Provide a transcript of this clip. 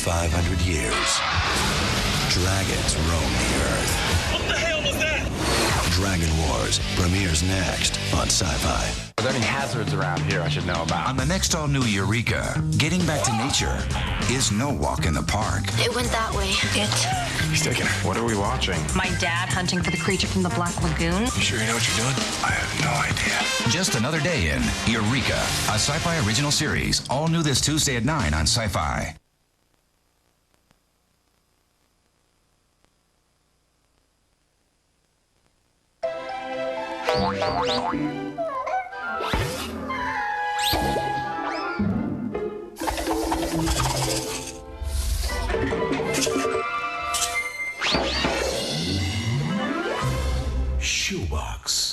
500 years, dragons roam the earth. What the hell was that? Dragon Wars premieres next on Sci-Fi. Are there any hazards around here I should know about? On the next all-new Eureka, getting back to nature is no walk in the park. It went that way. He's taking her. What are we watching? My dad hunting for the creature from the Black Lagoon. You sure you know what you're doing? I have no idea. Just another day in Eureka, a sci-fi original series. All new this Tuesday at 9 on Sci-Fi. Shoebox.